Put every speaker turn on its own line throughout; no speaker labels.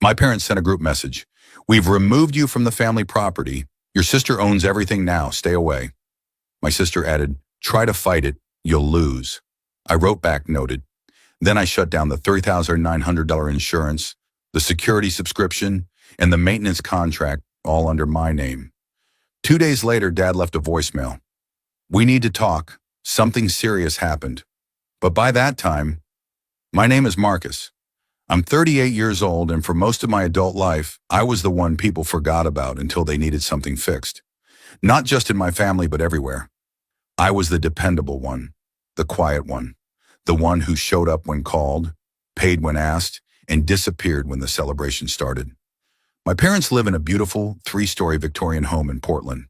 My parents sent a group message. We've removed you from the family property. Your sister owns everything now. Stay away. My sister added, try to fight it. You'll lose. I wrote back, noted. Then I shut down the $3,900 insurance, the security subscription, and the maintenance contract, all under my name. 2 days later, Dad left a voicemail. We need to talk. Something serious happened. But by that time, my name is Marcus. I'm 38 years old, and for most of my adult life, I was the one people forgot about until they needed something fixed. Not just in my family, but everywhere. I was the dependable one, the quiet one, the one who showed up when called, paid when asked, and disappeared when the celebration started. My parents live in a beautiful 3-story Victorian home in Portland.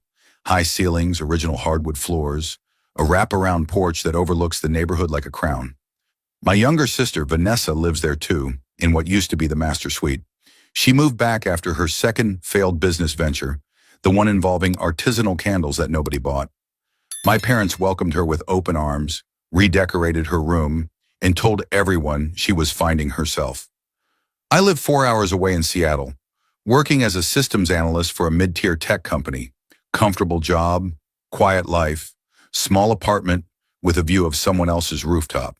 High ceilings, original hardwood floors, a wraparound porch that overlooks the neighborhood like a crown. My younger sister, Vanessa, lives there too, in what used to be the master suite. She moved back after her second failed business venture, the one involving artisanal candles that nobody bought. My parents welcomed her with open arms, redecorated her room, and told everyone she was finding herself. I live 4 hours away in Seattle, working as a systems analyst for a mid-tier tech company. Comfortable job, quiet life, small apartment with a view of someone else's rooftop.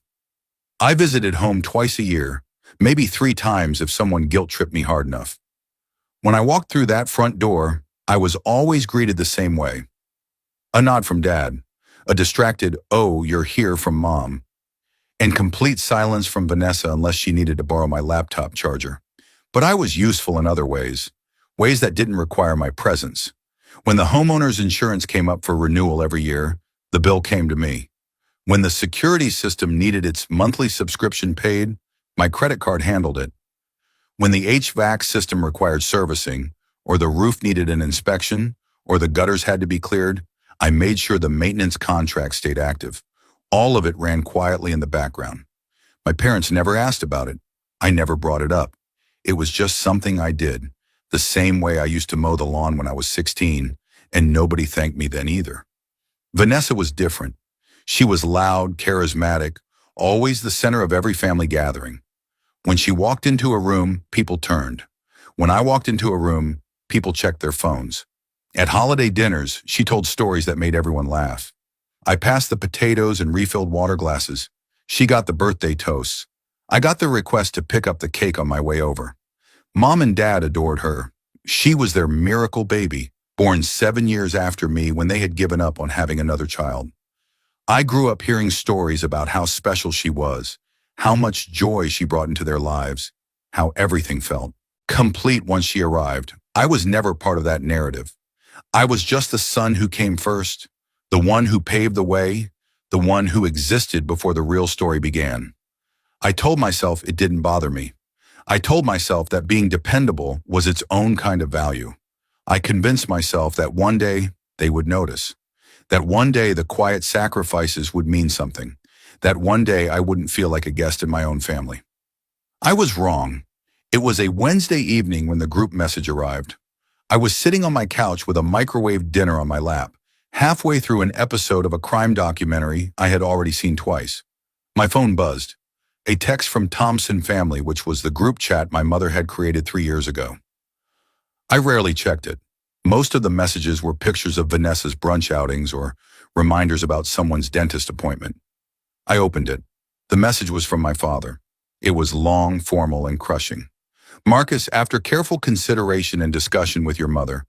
I visited home twice a year, maybe 3 times if someone guilt-tripped me hard enough. When I walked through that front door, I was always greeted the same way. A nod from Dad, a distracted, "Oh, you're here" from Mom, and complete silence from Vanessa unless she needed to borrow my laptop charger. But I was useful in other ways that didn't require my presence. When the homeowner's insurance came up for renewal every year, the bill came to me. When the security system needed its monthly subscription paid, my credit card handled it. When the HVAC system required servicing, or the roof needed an inspection, or the gutters had to be cleared, I made sure the maintenance contract stayed active. All of it ran quietly in the background. My parents never asked about it. I never brought it up. It was just something I did, the same way I used to mow the lawn when I was 16, and nobody thanked me then either. Vanessa was different. She was loud, charismatic, always the center of every family gathering. When she walked into a room, people turned. When I walked into a room, people checked their phones. At holiday dinners, she told stories that made everyone laugh. I passed the potatoes and refilled water glasses. She got the birthday toasts. I got the request to pick up the cake on my way over. Mom and Dad adored her. She was their miracle baby, born 7 years after me when they had given up on having another child. I grew up hearing stories about how special she was, how much joy she brought into their lives, how everything felt complete once she arrived. I was never part of that narrative. I was just the son who came first, the one who paved the way, the one who existed before the real story began. I told myself it didn't bother me. I told myself that being dependable was its own kind of value. I convinced myself that one day they would notice, that one day the quiet sacrifices would mean something, that one day I wouldn't feel like a guest in my own family. I was wrong. It was a Wednesday evening when the group message arrived. I was sitting on my couch with a microwave dinner on my lap, halfway through an episode of a crime documentary I had already seen twice. My phone buzzed. A text from Thompson Family, which was the group chat my mother had created 3 years ago. I rarely checked it. Most of the messages were pictures of Vanessa's brunch outings or reminders about someone's dentist appointment. I opened it. The message was from my father. It was long, formal, and crushing. Marcus, after careful consideration and discussion with your mother,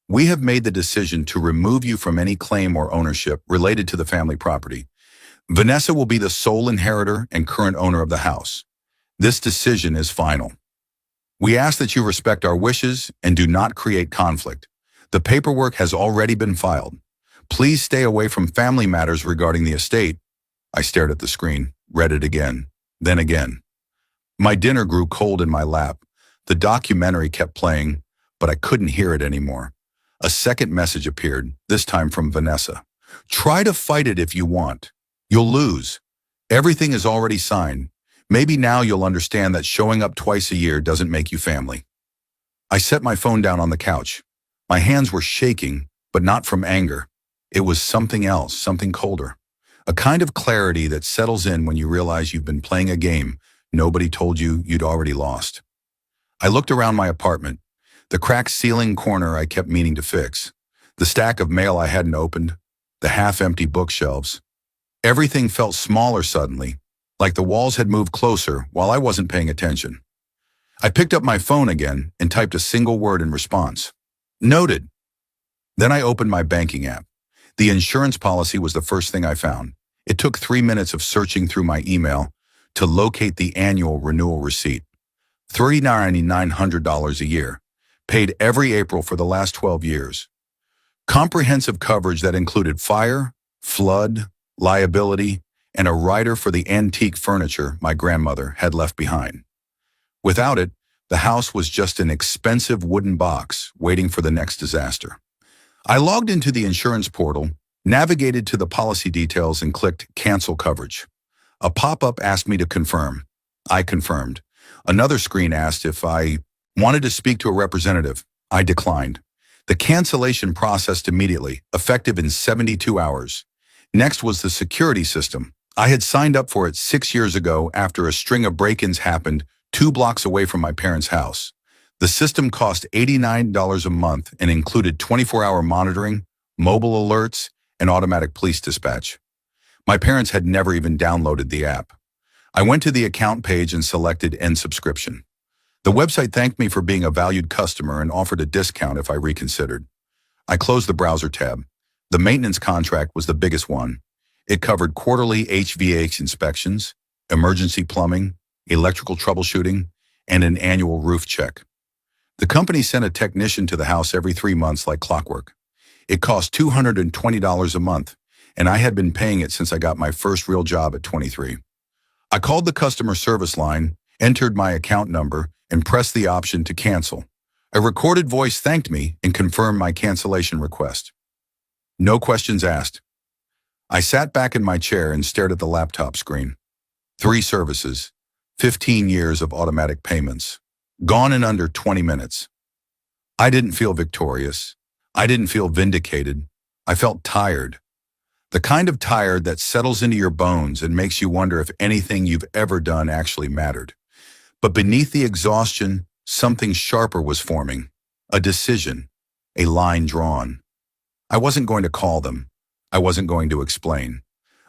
we have made the decision to remove you from any claim or ownership related to the family property. Vanessa will be the sole inheritor and current owner of the house. This decision is final. We ask that you respect our wishes and do not create conflict. The paperwork has already been filed. Please stay away from family matters regarding the estate. I stared at the screen, read it again, then again. My dinner grew cold in my lap. The documentary kept playing, but I couldn't hear it anymore. A second message appeared, this time from Vanessa. Try to fight it if you want. You'll lose. Everything is already signed. Maybe now you'll understand that showing up twice a year doesn't make you family. I set my phone down on the couch. My hands were shaking, but not from anger. It was something else, something colder. A kind of clarity that settles in when you realize you've been playing a game nobody told you you'd already lost. I looked around my apartment, the cracked ceiling corner I kept meaning to fix, the stack of mail I hadn't opened, the half-empty bookshelves. Everything felt smaller suddenly, like the walls had moved closer while I wasn't paying attention. I picked up my phone again and typed a single word in response. Noted. Then I opened my banking app. The insurance policy was the first thing I found. It took 3 minutes of searching through my email to locate the annual renewal receipt. $3,900 a year, paid every April for the last 12 years. Comprehensive coverage that included fire, flood, liability, and a rider for the antique furniture my grandmother had left behind. Without it, the house was just an expensive wooden box waiting for the next disaster. I logged into the insurance portal, navigated to the policy details, and clicked Cancel Coverage. A pop-up asked me to confirm. I confirmed. Another screen asked if I wanted to speak to a representative. I declined. The cancellation processed immediately, effective in 72 hours. Next was the security system. I had signed up for it 6 years ago after a string of break-ins happened 2 blocks away from my parents' house. The system cost $89 a month and included 24-hour monitoring, mobile alerts, and automatic police dispatch. My parents had never even downloaded the app. I went to the account page and selected End Subscription. The website thanked me for being a valued customer and offered a discount if I reconsidered. I closed the browser tab. The maintenance contract was the biggest one. It covered quarterly HVAC inspections, emergency plumbing, electrical troubleshooting, and an annual roof check. The company sent a technician to the house every 3 months like clockwork. It cost $220 a month, and I had been paying it since I got my first real job at 23. I called the customer service line, entered my account number, and pressed the option to cancel. A recorded voice thanked me and confirmed my cancellation request. No questions asked. I sat back in my chair and stared at the laptop screen. 3 services, 15 years of automatic payments, gone in under 20 minutes. I didn't feel victorious. I didn't feel vindicated. I felt tired. The kind of tired that settles into your bones and makes you wonder if anything you've ever done actually mattered. But beneath the exhaustion, something sharper was forming. A decision. A line drawn. I wasn't going to call them. I wasn't going to explain.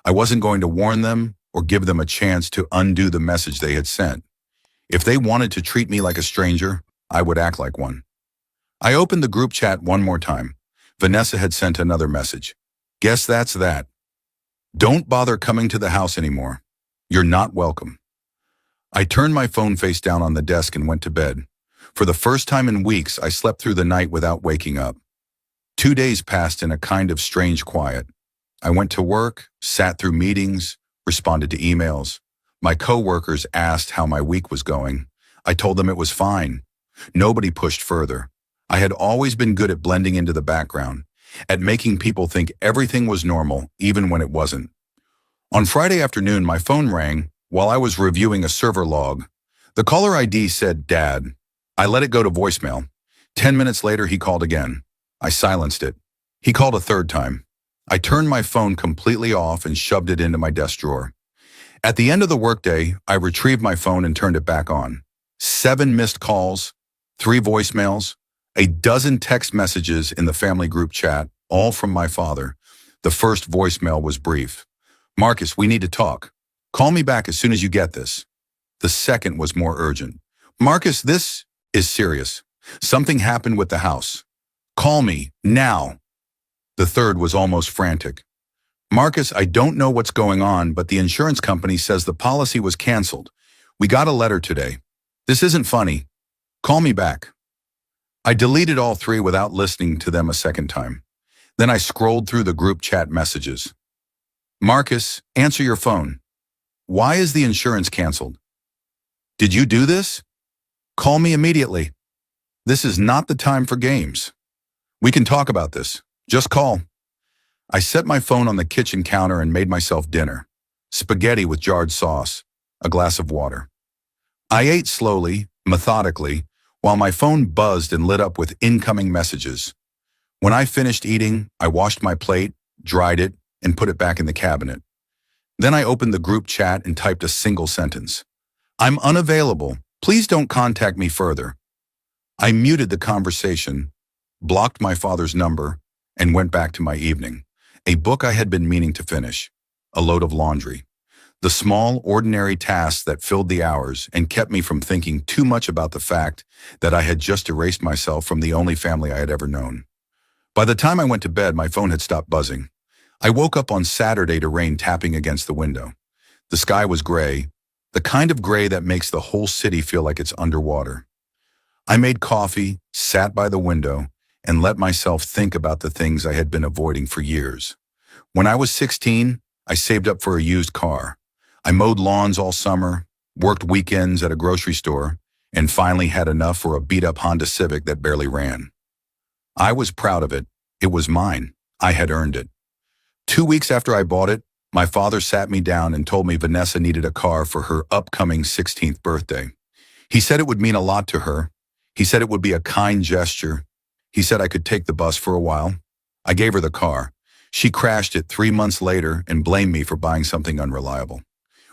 I wasn't going to warn them or give them a chance to undo the message they had sent. If they wanted to treat me like a stranger, I would act like one. I opened the group chat one more time. Vanessa had sent another message. Guess that's that. Don't bother coming to the house anymore. You're not welcome. I turned my phone face down on the desk and went to bed. For the first time in weeks, I slept through the night without waking up. 2 days passed in a kind of strange quiet. I went to work, sat through meetings, responded to emails. My coworkers asked how my week was going. I told them it was fine. Nobody pushed further. I had always been good at blending into the background, at making people think everything was normal, even when it wasn't. On Friday afternoon, my phone rang while I was reviewing a server log. The caller ID said, Dad. I let it go to voicemail. 10 minutes later, he called again. I silenced it. He called a third time. I turned my phone completely off and shoved it into my desk drawer. At the end of the workday, I retrieved my phone and turned it back on. 7 missed calls, 3 voicemails, a dozen text messages in the family group chat, all from my father. The first voicemail was brief. Marcus, we need to talk. Call me back as soon as you get this. The second was more urgent. Marcus, this is serious. Something happened with the house. Call me, now. The third was almost frantic. Marcus, I don't know what's going on, but the insurance company says the policy was canceled. We got a letter today. This isn't funny. Call me back. I deleted all 3 without listening to them a second time. Then I scrolled through the group chat messages. Marcus, answer your phone. Why is the insurance canceled? Did you do this? Call me immediately. This is not the time for games. We can talk about this. Just call. I set my phone on the kitchen counter and made myself dinner. Spaghetti with jarred sauce, a glass of water. I ate slowly, methodically, while my phone buzzed and lit up with incoming messages. When I finished eating, I washed my plate, dried it, and put it back in the cabinet. Then I opened the group chat and typed a single sentence. I'm unavailable. Please don't contact me further. I muted the conversation, blocked my father's number, and went back to my evening. A book I had been meaning to finish, a load of laundry. The small, ordinary tasks that filled the hours and kept me from thinking too much about the fact that I had just erased myself from the only family I had ever known. By the time I went to bed, my phone had stopped buzzing. I woke up on Saturday to rain tapping against the window. The sky was gray, the kind of gray that makes the whole city feel like it's underwater. I made coffee, sat by the window, and let myself think about the things I had been avoiding for years. When I was 16, I saved up for a used car. I mowed lawns all summer, worked weekends at a grocery store, and finally had enough for a beat-up Honda Civic that barely ran. I was proud of it. It was mine. I had earned it. 2 weeks after I bought it, my father sat me down and told me Vanessa needed a car for her upcoming 16th birthday. He said it would mean a lot to her. He said it would be a kind gesture. He said I could take the bus for a while. I gave her the car. She crashed it 3 months later and blamed me for buying something unreliable.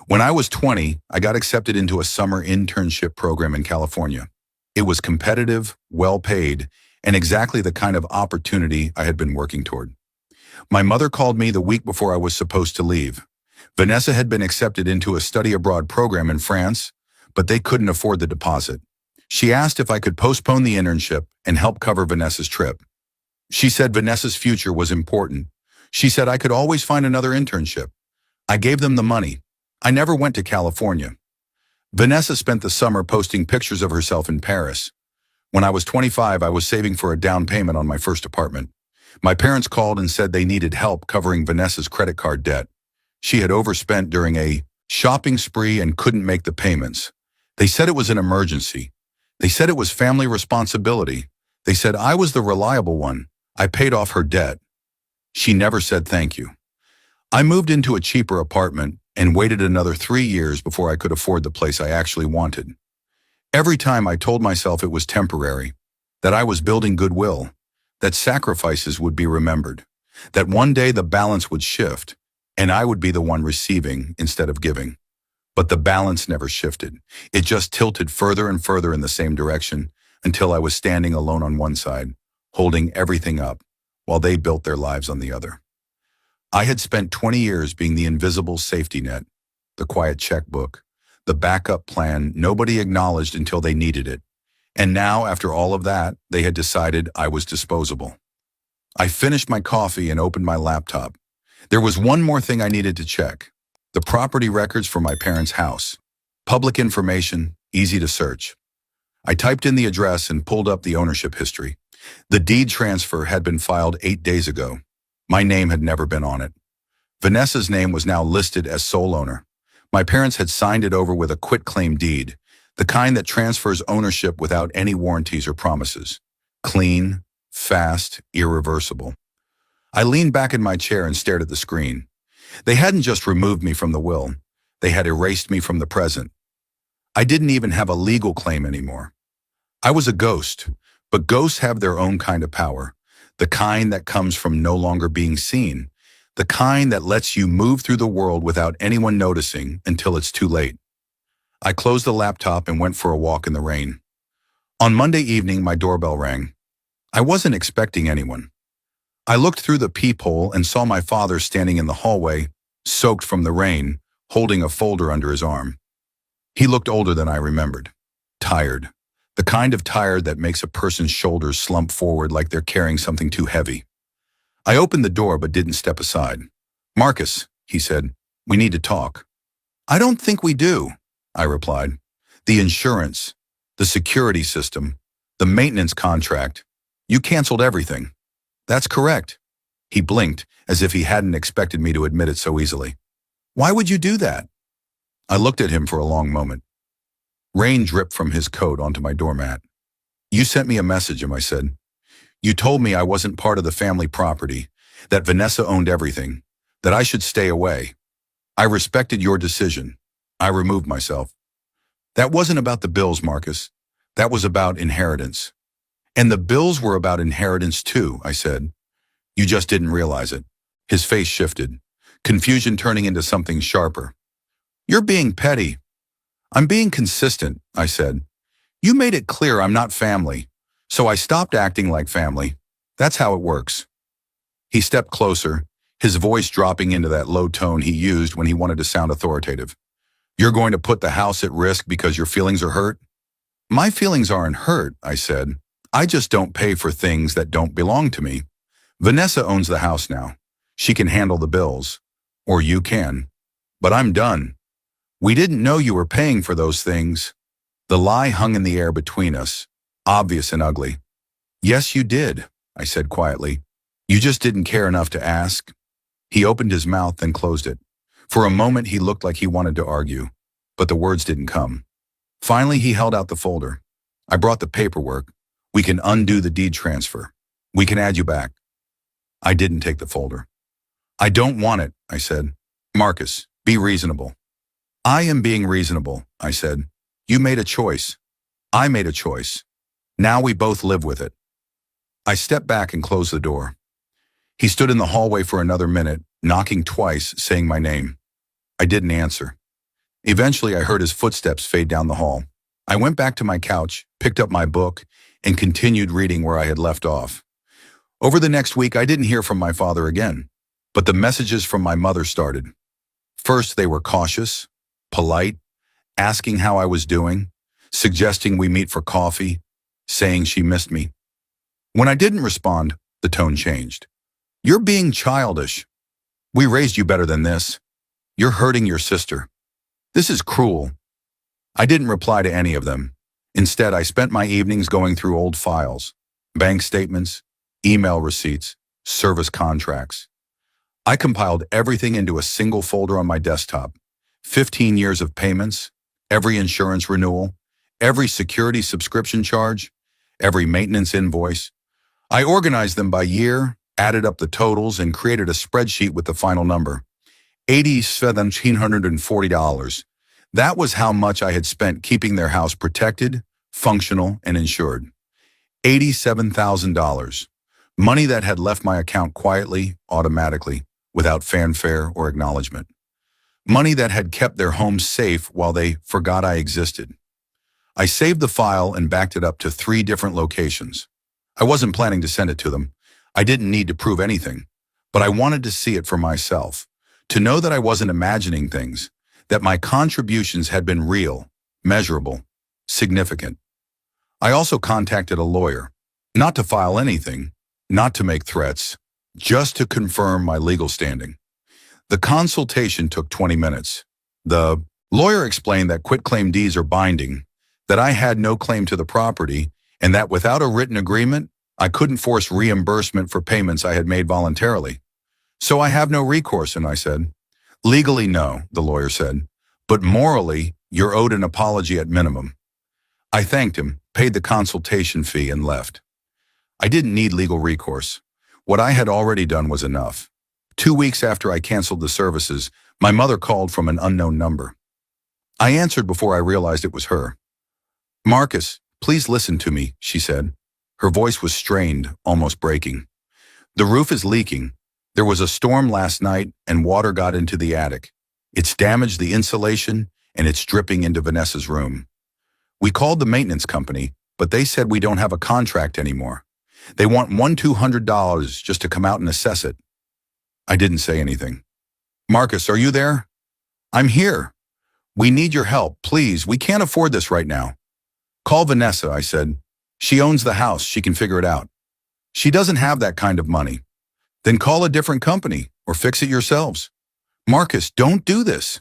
When I was 20, I got accepted into a summer internship program in California. It was competitive, well-paid, and exactly the kind of opportunity I had been working toward. My mother called me the week before I was supposed to leave. Vanessa had been accepted into a study abroad program in France, but they couldn't afford the deposit. She asked if I could postpone the internship and help cover Vanessa's trip. She said Vanessa's future was important. She said I could always find another internship. I gave them the money. I never went to California. Vanessa spent the summer posting pictures of herself in Paris. When I was 25, I was saving for a down payment on my first apartment. My parents called and said they needed help covering Vanessa's credit card debt. She had overspent during a shopping spree and couldn't make the payments. They said it was an emergency. They said it was family responsibility. They said I was the reliable one. I paid off her debt. She never said thank you. I moved into a cheaper apartment and waited another 3 years before I could afford the place I actually wanted. Every time I told myself it was temporary, that I was building goodwill, that sacrifices would be remembered, that one day the balance would shift, and I would be the one receiving instead of giving. But the balance never shifted. It just tilted further and further in the same direction until I was standing alone on one side, holding everything up, while they built their lives on the other. I had spent 20 years being the invisible safety net, the quiet checkbook, the backup plan nobody acknowledged until they needed it. And now, after all of that, they had decided I was disposable. I finished my coffee and opened my laptop. There was one more thing I needed to check: the property records for my parents' house. Public information, easy to search. I typed in the address and pulled up the ownership history. The deed transfer had been filed 8 days ago. My name had never been on it. Vanessa's name was now listed as sole owner. My parents had signed it over with a quitclaim deed, the kind that transfers ownership without any warranties or promises. Clean, fast, irreversible. I leaned back in my chair and stared at the screen. They hadn't just removed me from the will. They had erased me from the present. I didn't even have a legal claim anymore. I was a ghost, but ghosts have their own kind of power. The kind that comes from no longer being seen, the kind that lets you move through the world without anyone noticing until it's too late. I closed the laptop and went for a walk in the rain. On Monday evening, my doorbell rang. I wasn't expecting anyone. I looked through the peephole and saw my father standing in the hallway, soaked from the rain, holding a folder under his arm. He looked older than I remembered. Tired. The kind of tired that makes a person's shoulders slump forward like they're carrying something too heavy. I opened the door but didn't step aside. "Marcus," he said, "we need to talk." "I don't think we do," I replied. "The insurance, the security system, the maintenance contract. You canceled everything." "That's correct." He blinked as if he hadn't expected me to admit it so easily. "Why would you do that?" I looked at him for a long moment. Rain dripped from his coat onto my doormat. "You sent me a message," I said. "You told me I wasn't part of the family property, that Vanessa owned everything, that I should stay away. I respected your decision. I removed myself." "That wasn't about the bills, Marcus. That was about inheritance." "And the bills were about inheritance too," I said. "You just didn't realize it." His face shifted, confusion turning into something sharper. "You're being petty." "I'm being consistent," I said. "You made it clear I'm not family. So I stopped acting like family. That's how it works. He stepped closer, his voice dropping into that low tone he used when he wanted to sound authoritative. You're going to put the house at risk because your feelings are hurt? My feelings aren't hurt, I said. I just don't pay for things that don't belong to me. Vanessa owns the house now. She can handle the bills. Or you can. But I'm done. We didn't know you were paying for those things. The lie hung in the air between us, obvious and ugly. Yes, you did, I said quietly. You just didn't care enough to ask. He opened his mouth, then closed it. For a moment, he looked like he wanted to argue, but the words didn't come. Finally, he held out the folder. I brought the paperwork. We can undo the deed transfer. We can add you back. I didn't take the folder. I don't want it, I said. Marcus, be reasonable. I am being reasonable, I said. You made a choice. I made a choice. Now we both live with it. I stepped back and closed the door. He stood in the hallway for another minute, knocking twice, saying my name. I didn't answer. Eventually, I heard his footsteps fade down the hall. I went back to my couch, picked up my book, and continued reading where I had left off. Over the next week, I didn't hear from my father again, but the messages from my mother started. First, they were cautious, polite, asking how I was doing, suggesting we meet for coffee, saying she missed me. When I didn't respond, the tone changed. You're being childish. We raised you better than this. You're hurting your sister. This is cruel. I didn't reply to any of them. Instead, I spent my evenings going through old files, bank statements, email receipts, service contracts. I compiled everything into a single folder on my desktop. 15 years of payments, every insurance renewal, every security subscription charge, every maintenance invoice. I organized them by year, added up the totals, and created a spreadsheet with the final number. $8,740. That was how much I had spent keeping their house protected, functional, and insured. $87,000. Money that had left my account quietly, automatically, without fanfare or acknowledgement. Money that had kept their home safe while they forgot I existed. I saved the file and backed it up to 3 different locations. I wasn't planning to send it to them. I didn't need to prove anything, but I wanted to see it for myself, to know that I wasn't imagining things, that my contributions had been real, measurable, significant. I also contacted a lawyer, not to file anything, not to make threats, just to confirm my legal standing. The consultation took 20 minutes. The lawyer explained that quitclaim deeds are binding, that I had no claim to the property, and that without a written agreement, I couldn't force reimbursement for payments I had made voluntarily. So I have no recourse, and I said. Legally, no, the lawyer said, but morally, you're owed an apology at minimum. I thanked him, paid the consultation fee, and left. I didn't need legal recourse. What I had already done was enough. 2 weeks after I canceled the services, my mother called from an unknown number. I answered before I realized it was her. Marcus, please listen to me, she said. Her voice was strained, almost breaking. The roof is leaking. There was a storm last night and water got into the attic. It's damaged the insulation and it's dripping into Vanessa's room. We called the maintenance company, but they said we don't have a contract anymore. They want $200 just to come out and assess it. I didn't say anything. Marcus, are you there? I'm here. We need your help, please. We can't afford this right now. Call Vanessa, I said. She owns the house. She can figure it out. She doesn't have that kind of money. Then call a different company or fix it yourselves. Marcus, don't do this.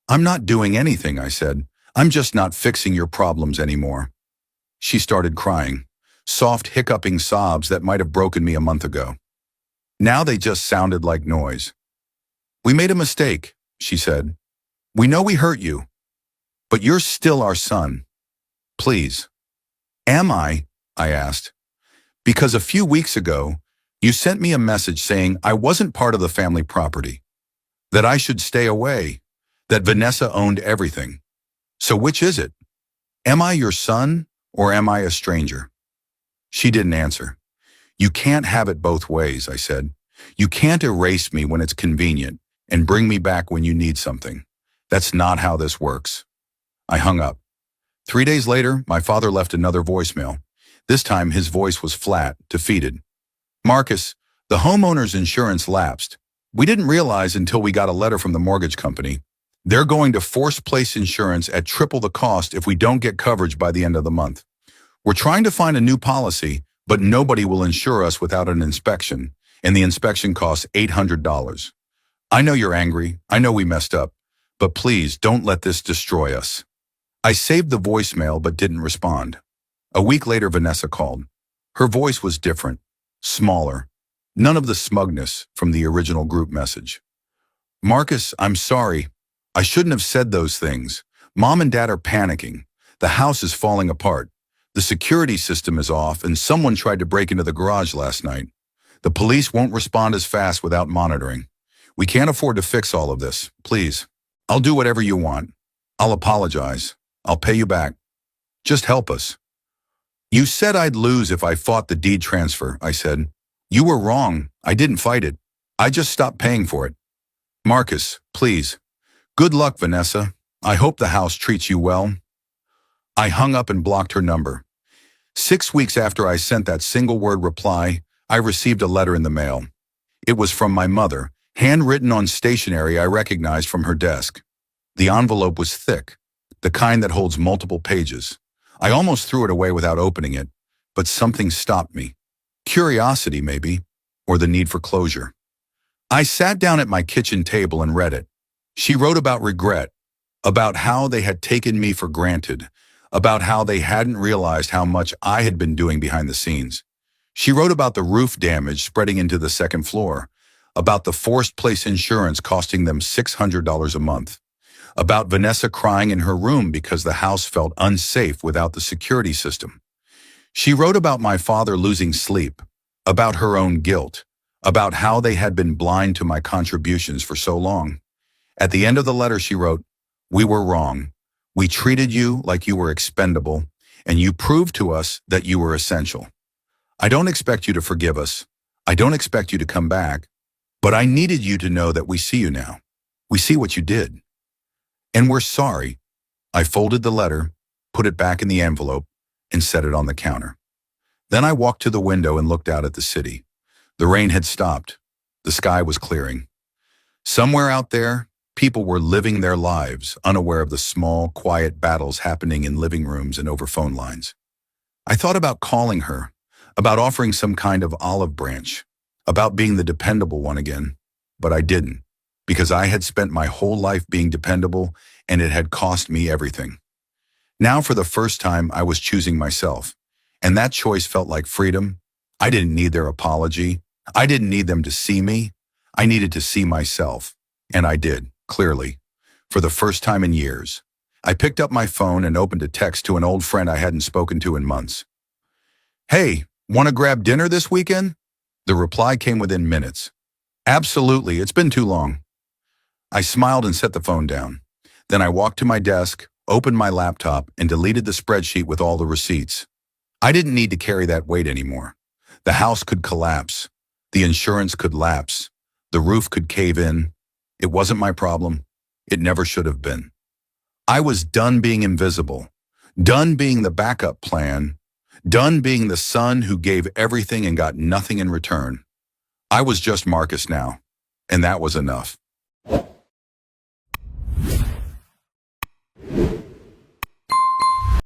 I'm not doing anything, I said. I'm just not fixing your problems anymore. She started crying, soft hiccuping sobs that might have broken me a month ago. Now they just sounded like noise. We made a mistake, she said. We know we hurt you, but you're still our son. Please. Am I asked. Because a few weeks ago, you sent me a message saying I wasn't part of the family property, that I should stay away, that Vanessa owned everything. So which is it? Am I your son or am I a stranger? She didn't answer. You can't have it both ways, I said. You can't erase me when it's convenient and bring me back when you need something. That's not how this works. I hung up. 3 days later, my father left another voicemail. This time his voice was flat, defeated. Marcus, the homeowner's insurance lapsed. We didn't realize until we got a letter from the mortgage company. They're going to force place insurance at triple the cost if we don't get coverage by the end of the month. We're trying to find a new policy, but nobody will insure us without an inspection, and the inspection costs $800. I know you're angry. I know we messed up. But please don't let this destroy us. I saved the voicemail but didn't respond. A week later, Vanessa called. Her voice was different, smaller. None of the smugness from the original group message. Marcus, I'm sorry. I shouldn't have said those things. Mom and Dad are panicking. The house is falling apart. The security system is off and someone tried to break into the garage last night. The police won't respond as fast without monitoring. We can't afford to fix all of this. Please. I'll do whatever you want. I'll apologize. I'll pay you back. Just help us. You said I'd lose if I fought the deed transfer, I said. You were wrong. I didn't fight it. I just stopped paying for it. Marcus, please. Good luck, Vanessa. I hope the house treats you well. I hung up and blocked her number. 6 weeks after I sent that single-word reply, I received a letter in the mail. It was from my mother, handwritten on stationery I recognized from her desk. The envelope was thick, the kind that holds multiple pages. I almost threw it away without opening it, but something stopped me. Curiosity, maybe, or the need for closure. I sat down at my kitchen table and read it. She wrote about regret, about how they had taken me for granted, about how they hadn't realized how much I had been doing behind the scenes. She wrote about the roof damage spreading into the second floor, about the forced place insurance costing them $600 a month, about Vanessa crying in her room because the house felt unsafe without the security system. She wrote about my father losing sleep, about her own guilt, about how they had been blind to my contributions for so long. At the end of the letter she wrote, "We were wrong. We treated you like you were expendable, and you proved to us that you were essential. I don't expect you to forgive us. I don't expect you to come back. But I needed you to know that we see you now. We see what you did. And we're sorry." I folded the letter, put it back in the envelope, and set it on the counter. Then I walked to the window and looked out at the city. The rain had stopped. The sky was clearing. Somewhere out there, people were living their lives, unaware of the small, quiet battles happening in living rooms and over phone lines. I thought about calling her, about offering some kind of olive branch, about being the dependable one again, but I didn't, because I had spent my whole life being dependable and it had cost me everything. Now for the first time I was choosing myself, and that choice felt like freedom. I didn't need their apology. I didn't need them to see me. I needed to see myself, and I did, clearly, for the first time in years. I picked up my phone and opened a text to an old friend I hadn't spoken to in months. "Hey, want to grab dinner this weekend?" The reply came within minutes. "Absolutely, it's been too long." I smiled and set the phone down. Then I walked to my desk, opened my laptop, and deleted the spreadsheet with all the receipts. I didn't need to carry that weight anymore. The house could collapse. The insurance could lapse. The roof could cave in. It wasn't my problem. It never should have been. I was done being invisible, done being the backup plan, done being the son who gave everything and got nothing in return. I was just Marcus now, and that was enough.